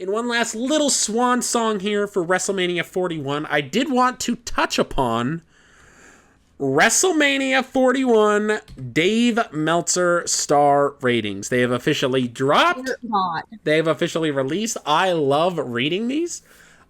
in one last little swan song here for WrestleMania 41, I did want to touch upon WrestleMania 41 Dave Meltzer star ratings. They have officially dropped. They have officially released. I love reading these.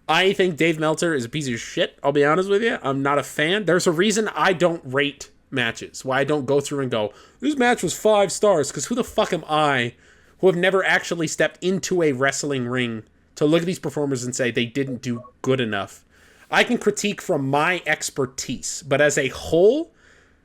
I think Dave Meltzer is a piece of shit, I'll be honest with you. I'm not a fan. There's a reason I don't rate matches. Why I don't go through and go, this match was 5 stars, because who the fuck am I, who have never actually stepped into a wrestling ring, to look at these performers and say they didn't do good enough. I can critique from my expertise, but as a whole,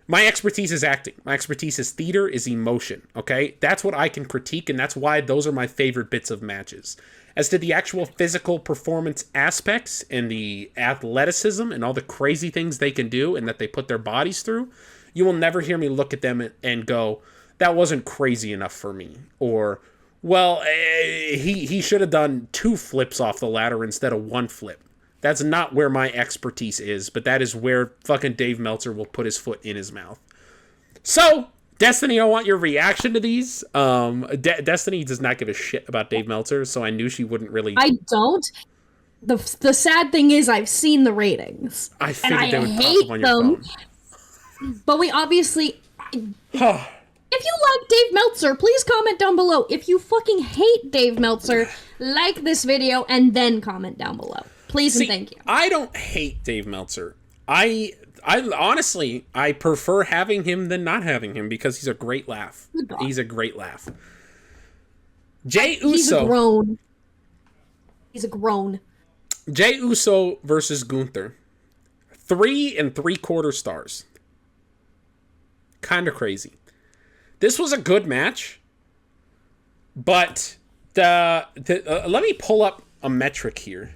my expertise is acting. My expertise is theater, is emotion, okay? That's what I can critique, and that's why those are my favorite bits of matches. As to the actual physical performance aspects and the athleticism and all the crazy things they can do and that they put their bodies through, you will never hear me look at them and go, that wasn't crazy enough for me. Or, well, he should have done 2 flips off the ladder instead of 1 flip. That's not where my expertise is, but that is where fucking Dave Meltzer will put his foot in his mouth. So, Destiny, I want your reaction to these. Destiny does not give a shit about Dave Meltzer, so I knew she wouldn't really... I don't. The sad thing is I've seen the ratings. I figured they would pop up on your phone. But we obviously... If you like Dave Meltzer, please comment down below. If you fucking hate Dave Meltzer, like this video and then comment down below. Please and thank you. I don't hate Dave Meltzer. I honestly, I prefer having him than not having him because he's a great laugh. He's a great laugh. Jey Uso. He's a grown. He's a grown. Jey Uso versus Gunther. 3 3/4 stars. Kind of crazy. This was a good match, but let me pull up a metric here.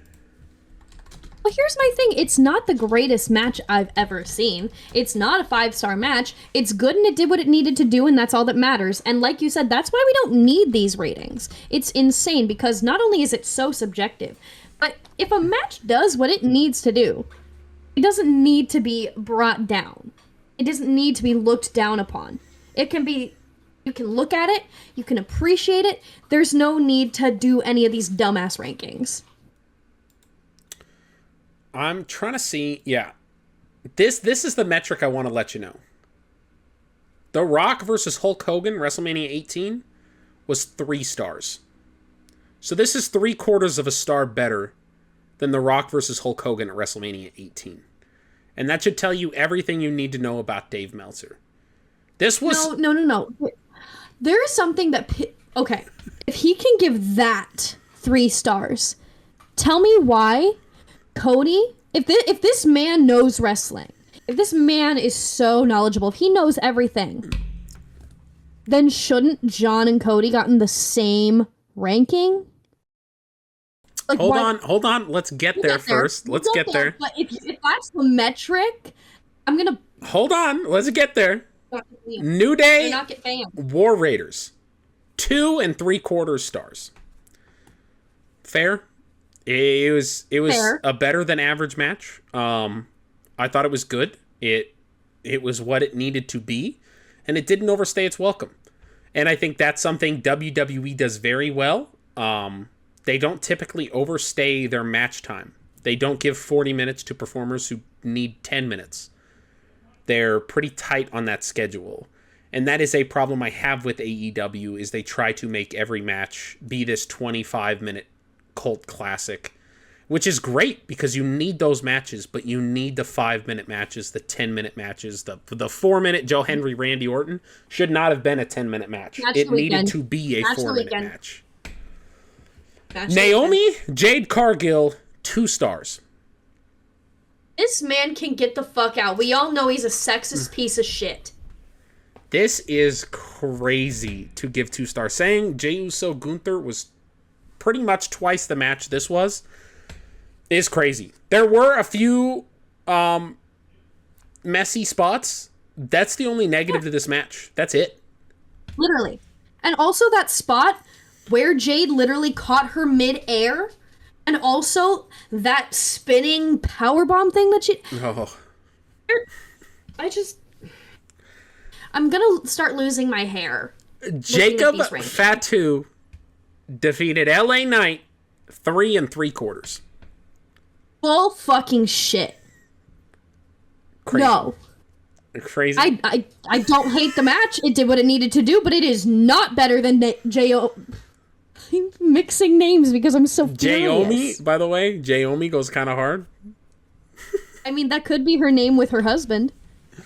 Well, here's my thing. It's not the greatest match I've ever seen. It's not a 5-star match. It's good and it did what it needed to do, and that's all that matters. And like you said, that's why we don't need these ratings. It's insane because not only is it so subjective, but if a match does what it needs to do, it doesn't need to be brought down. It doesn't need to be looked down upon. It can be... You can look at it. You can appreciate it. There's no need to do any of these dumbass rankings. I'm trying to see, yeah. This is the metric I want to let you know. The Rock versus Hulk Hogan, WrestleMania 18, was 3 stars. So this is 3/4 of a star better than The Rock versus Hulk Hogan at WrestleMania 18. And that should tell you everything you need to know about Dave Meltzer. This was... No. There is something that... Okay, if he can give that 3 stars, tell me why... Cody, if this man knows wrestling, if this man is so knowledgeable, if he knows everything, then shouldn't John and Cody gotten the same ranking? Like, hold on. Let's get there first. Let's get there. But if that's the metric, I'm gonna... Hold on. Let's get there. New Day, War Raiders. 2 3/4 stars. Fair? It was fair. A better than average match. I thought it was good. It was what it needed to be, and it didn't overstay its welcome. And I think that's something WWE does very well. They don't typically overstay their match time. They don't give 40 minutes to performers who need 10 minutes. They're pretty tight on that schedule. And that is a problem I have with AEW, is they try to make every match be this 25-minute cult classic, which is great because you need those matches, but you need the 5-minute matches, the 10-minute matches, the 4-minute Joe Henry Randy Orton should not have been a 10-minute match. It needed to be a 4-minute match. Naomi Jade Cargill, 2 stars. This man can get the fuck out. We all know he's a sexist piece of shit. This is crazy to give 2 stars. Saying Jey Uso Gunther was pretty much twice the match this was is crazy. There were a few messy spots. That's the only negative to this match. That's it. Literally. And also that spot where Jade literally caught her mid-air, and also that spinning powerbomb thing that she... Oh. I'm gonna start losing my hair. Jacob Fatu defeated LA Knight 3 3/4. Bull fucking shit. Crazy. No. Crazy. I don't hate the match. It did what it needed to do, but it is not better than J.O. I'm mixing names because I'm so furious. Jaomi, by the way. Jaomi goes kind of hard. I mean, that could be her name with her husband.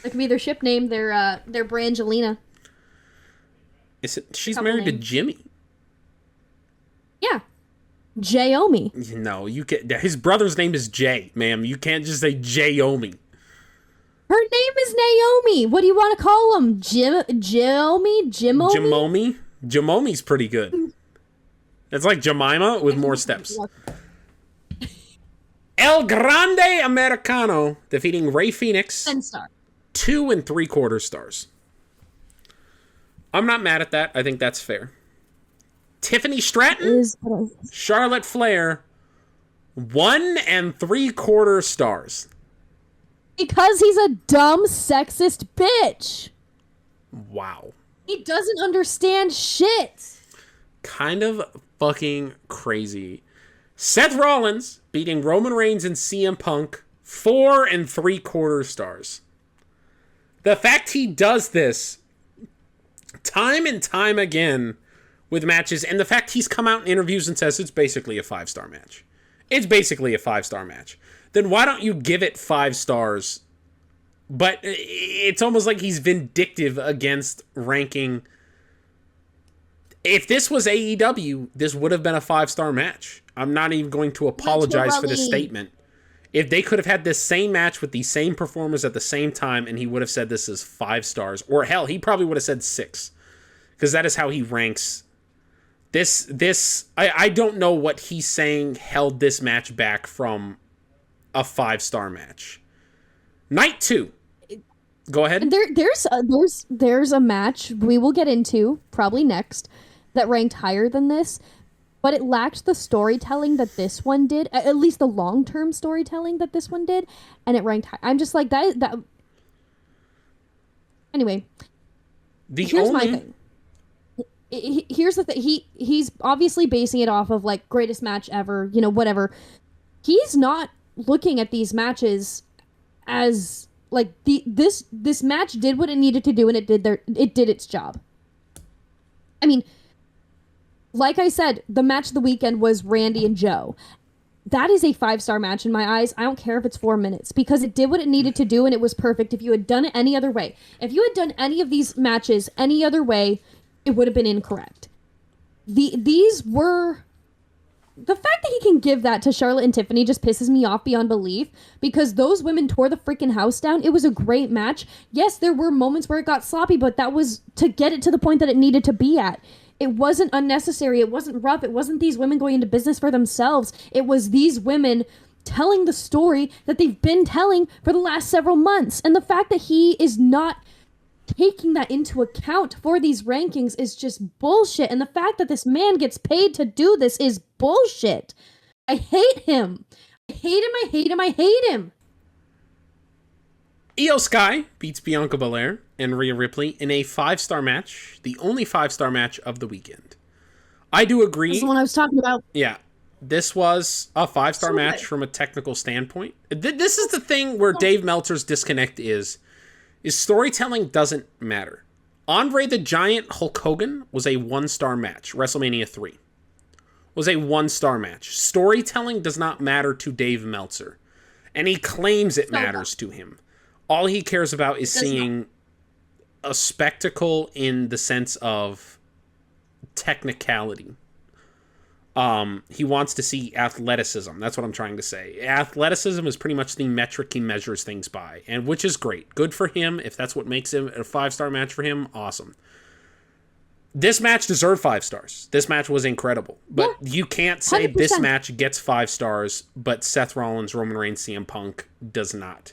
That could be their ship name, their Brangelina. She's married to Jimmy. Yeah. Jaomi. No, you can't. His brother's name is Jay, ma'am. You can't just say Jaomi. Her name is Naomi. What do you want to call him? Jaomi? Jamomi? Jamomi's pretty good. It's like Jemima with more steps. El Grande Americano defeating Rey Fenix. 10-star. 2 3/4 stars. I'm not mad at that. I think that's fair. Tiffany Stratton, Charlotte Flair, 1 3/4 stars. Because he's a dumb, sexist bitch. Wow. He doesn't understand shit. Kind of fucking crazy. Seth Rollins beating Roman Reigns and CM Punk, 4 3/4 stars. The fact he does this time and time again with matches, and the fact he's come out in interviews and says it's basically a 5-star match. It's basically a 5-star match. Then why don't you give it 5 stars? But it's almost like he's vindictive against ranking. If this was AEW, this would have been a 5-star match. I'm not even going to apologize for this statement. If they could have had this same match with the same performers at the same time, and he would have said this is 5 stars, or hell, he probably would have said 6, because that is how he ranks. I don't know what he's saying held this match back from a 5-star match. Night 2. Go ahead. There's a match we will get into probably next that ranked higher than this, but it lacked the storytelling that this one did, at least the long-term storytelling that this one did, and it ranked high. I'm just like that. Anyway, here's my thing. Here's the thing. He's obviously basing it off of like greatest match ever, whatever. He's not looking at these matches as like this match did what it needed to do, and it did its job. I mean, like I said, the match of the weekend was Randy and Joe. That is a 5-star match in my eyes. I don't care if it's 4 minutes, because it did what it needed to do, and it was perfect. If you had done it any other way, if you had done any of these matches any other way, it would have been incorrect. These were... The fact that he can give that to Charlotte and Tiffany just pisses me off beyond belief, because those women tore the freaking house down. It was a great match. Yes, there were moments where it got sloppy, but that was to get it to the point that it needed to be at. It wasn't unnecessary. It wasn't rough. It wasn't these women going into business for themselves. It was these women telling the story that they've been telling for the last several months. And the fact that he is not taking that into account for these rankings is just bullshit. And the fact that this man gets paid to do this is bullshit. I hate him. I hate him. I hate him. I hate him. Io Sky beats Bianca Belair and Rhea Ripley in a 5-star match, the only 5-star match of the weekend. I do agree. That's the one I was talking about. Yeah. This was a 5-star match from a technical standpoint. This is the thing where Dave Meltzer's disconnect is storytelling doesn't matter. Andre the Giant Hulk Hogan was a 1-star match. WrestleMania 3 was a 1-star match. Storytelling does not matter to Dave Meltzer. And he claims it matters to him. All he cares about is seeing a spectacle in the sense of technicality. He wants to see athleticism. That's what I'm trying to say. Athleticism is pretty much the metric he measures things by, and which is great. Good for him. If that's what makes him a 5-star match for him, awesome. This match deserved 5 stars. This match was incredible. But you can't say 100%. This match gets 5 stars, but Seth Rollins, Roman Reigns, CM Punk does not.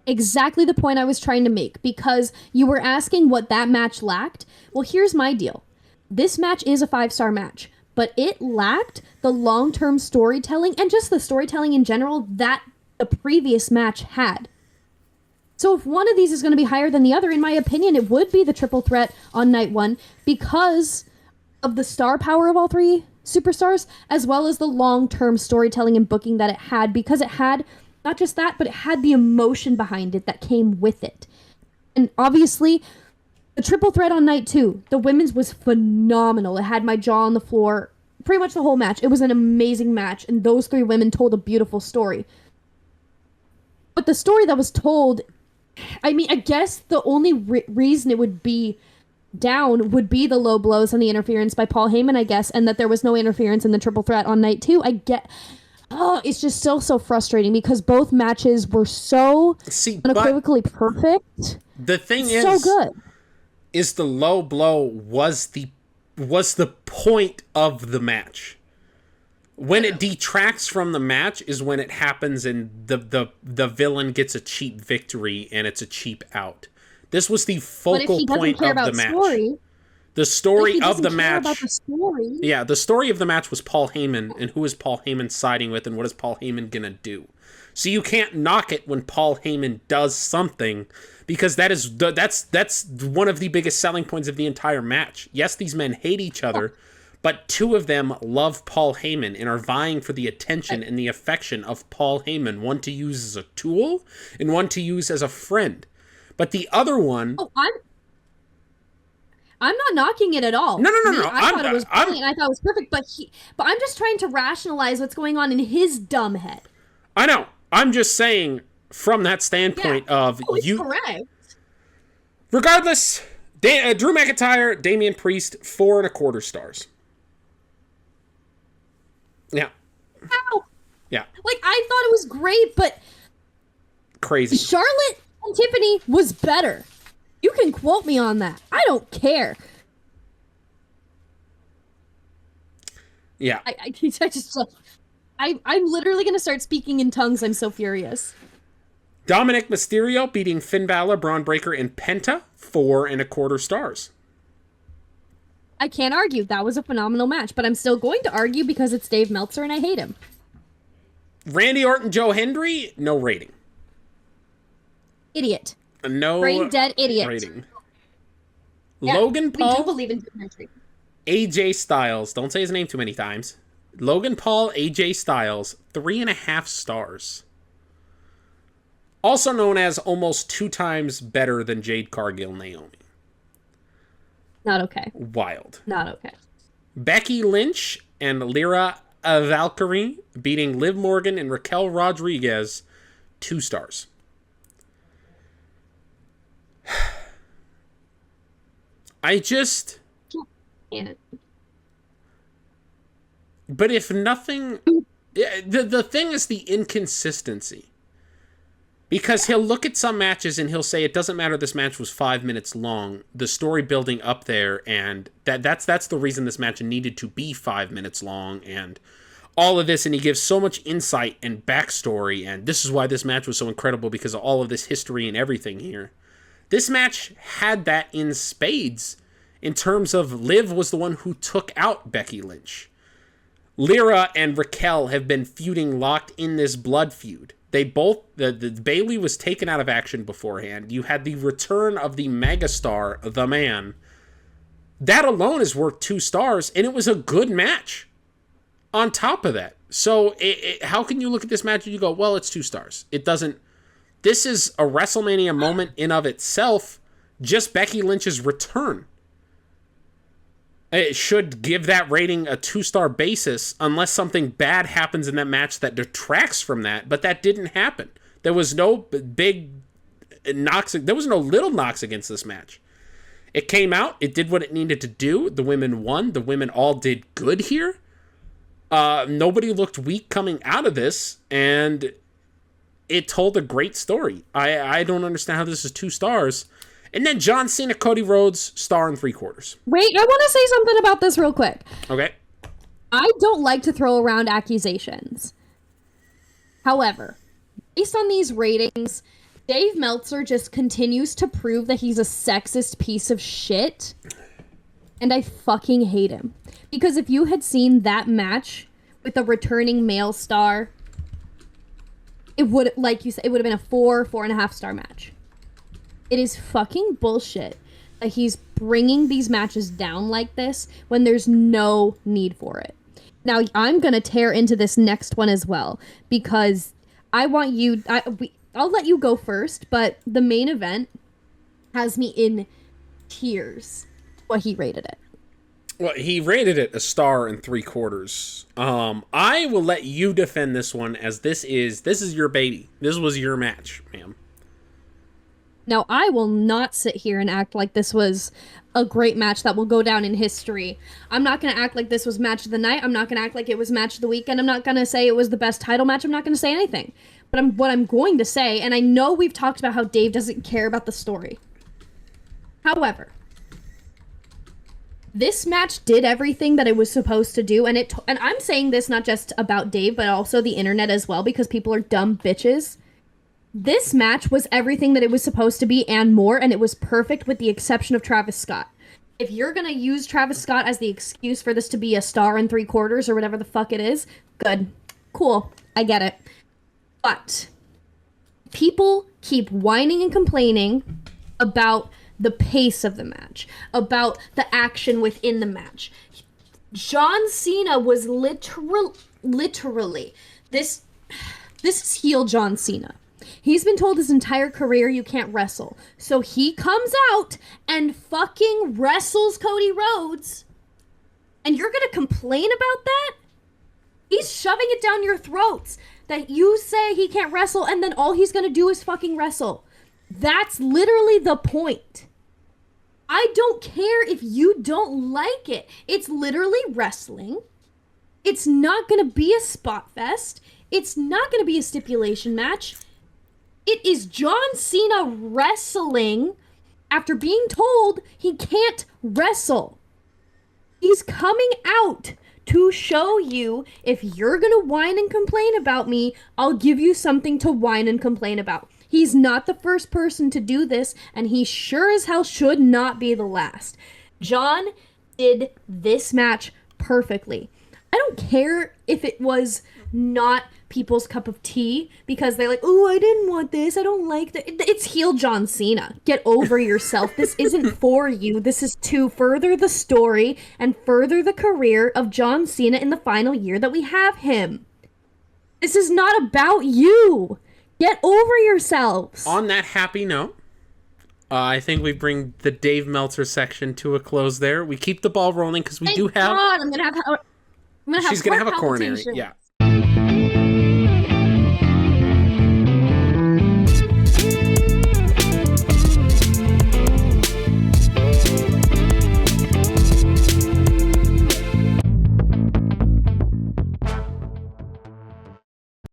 Exactly the point I was trying to make, because you were asking what that match lacked. Well, here's my deal. This match is a 5-star match, but it lacked the long-term storytelling and just the storytelling in general that the previous match had. So if one of these is going to be higher than the other, in my opinion, it would be the triple threat on night 1 because of the star power of all 3 superstars, as well as the long-term storytelling and booking that it had, because it had not just that, but it had the emotion behind it that came with it. And obviously, the triple threat on night 2, the women's was phenomenal. It had my jaw on the floor pretty much the whole match. It was an amazing match, and those 3 women told a beautiful story. But the story that was told, I mean, I guess the only reason it would be down would be the low blows and the interference by Paul Heyman, I guess, and that there was no interference in the triple threat on night 2. It's just still so frustrating because both matches were so unequivocally perfect. The thing is, so good. Is the low blow was the point of the match. When it detracts from the match is when it happens and the villain gets a cheap victory and it's a cheap out. This was the focal point of the match. The story of the match. Yeah, the story of the match was Paul Heyman and who is Paul Heyman siding with and what is Paul Heyman gonna do. So you can't knock it when Paul Heyman does something because that's one of the biggest selling points of the entire match. Yes, these men hate each other, but 2 of them love Paul Heyman and are vying for the attention and the affection of Paul Heyman, one to use as a tool and one to use as a friend. But the other one... I'm not knocking it at all. No. I thought it was brilliant. I thought it was perfect, but I'm just trying to rationalize what's going on in his dumb head. I know. I'm just saying from that standpoint of you. Correct. Regardless, Drew McIntyre, Damian Priest, 4.25 stars. Yeah. How? Yeah. Like, I thought it was great, but crazy. Charlotte and Tiffany was better. You can quote me on that. I don't care. Yeah. I'm literally going to start speaking in tongues. I'm so furious. Dominic Mysterio beating Finn Balor, Braun Breaker, and Penta, 4.25 stars. I can't argue. That was a phenomenal match, but I'm still going to argue because it's Dave Meltzer and I hate him. Randy Orton, Joe Hendry, no rating. Idiot. No brain dead idiot. Rating. Yeah, Logan Paul. We do believe in country. AJ Styles. Don't say his name too many times. Logan Paul, AJ Styles, 3.5 stars. Also known as almost 2 times better than Jade Cargill Naomi. Not okay. Wild. Not okay. Becky Lynch and Lyra Valkyrie beating Liv Morgan and Raquel Rodriguez, 2 stars. I just... But if nothing... The thing is the inconsistency. Because he'll look at some matches and he'll say, it doesn't matter this match was 5 minutes long. The story building up there, and that's the reason this match needed to be 5 minutes long, and all of this, and he gives so much insight and backstory, and this is why this match was so incredible, because of all of this history and everything here. This match had that in spades, in terms of Liv was the one who took out Becky Lynch. Lyra and Raquel have been feuding, locked in this blood feud. They both, the Bayley was taken out of action beforehand. You had the return of the megastar, the man. That alone is worth 2 stars, and it was a good match on top of that. So how can you look at this match and you go, well, it's 2 stars? It doesn't. This is a WrestleMania moment in of itself, just Becky Lynch's return. It should give that rating a 2-star basis unless something bad happens in that match that detracts from that, but that didn't happen. There was no big knocks, there was no little knocks against this match. It came out, it did what it needed to do, the women won, the women all did good here. Nobody looked weak coming out of this, and it told a great story. I don't understand how this is 2 stars. And then John Cena, Cody Rhodes, 1.75 stars. Wait, I want to say something about this real quick. Okay. I don't like to throw around accusations. However, based on these ratings, Dave Meltzer just continues to prove that he's a sexist piece of shit. And I fucking hate him. Because if you had seen that match with a returning male star, it would, like you said, it would have been a 4.5 star match. It is fucking bullshit that he's bringing these matches down like this when there's no need for it. Now, I'm going to tear into this next one as well, because I want you... I'll let you go first, but the main event has me in tears what he rated it. Well, he rated it 1.75 stars. I will let you defend this one, as this is your baby. This was your match, ma'am. Now, I will not sit here and act like this was a great match that will go down in history. I'm not going to act like this was match of the night. I'm not going to act like it was match of the weekend. I'm not going to say it was the best title match. I'm not going to say anything. But what I'm going to say, and I know we've talked about how Dave doesn't care about the story. However, this match did everything that it was supposed to do, and I'm saying this not just about Dave, but also the internet as well, because people are dumb bitches. This match was everything that it was supposed to be and more, and it was perfect with the exception of Travis Scott. If you're gonna use Travis Scott as the excuse for this to be 1.75 stars or whatever the fuck it is, good. Cool. I get it. But people keep whining and complaining about the pace of the match, about the action within the match. John Cena was literally, this is heel John Cena. He's been told his entire career you can't wrestle. So he comes out and fucking wrestles Cody Rhodes. And you're gonna complain about that? He's shoving it down your throats that you say he can't wrestle, and then all he's gonna do is fucking wrestle. That's literally the point. I don't care if you don't like it. It's literally wrestling. It's not gonna be a spot fest. It's not gonna be a stipulation match. It is John Cena wrestling after being told he can't wrestle. He's coming out to show you, if you're gonna whine and complain about me, I'll give you something to whine and complain about. He's not the first person to do this, and he sure as hell should not be the last. John did this match perfectly. I don't care if it was not people's cup of tea, because they're like, oh, I didn't want this, I don't like that. It's heel John Cena. Get over yourself. This isn't for you. This is to further the story and further the career of John Cena in the final year that we have him. This is not about you. Get over yourselves. On that happy note, I think we bring the Dave Meltzer section to a close there. We keep the ball rolling because we do have... God, I'm gonna have She's going to have a coronary. Yeah.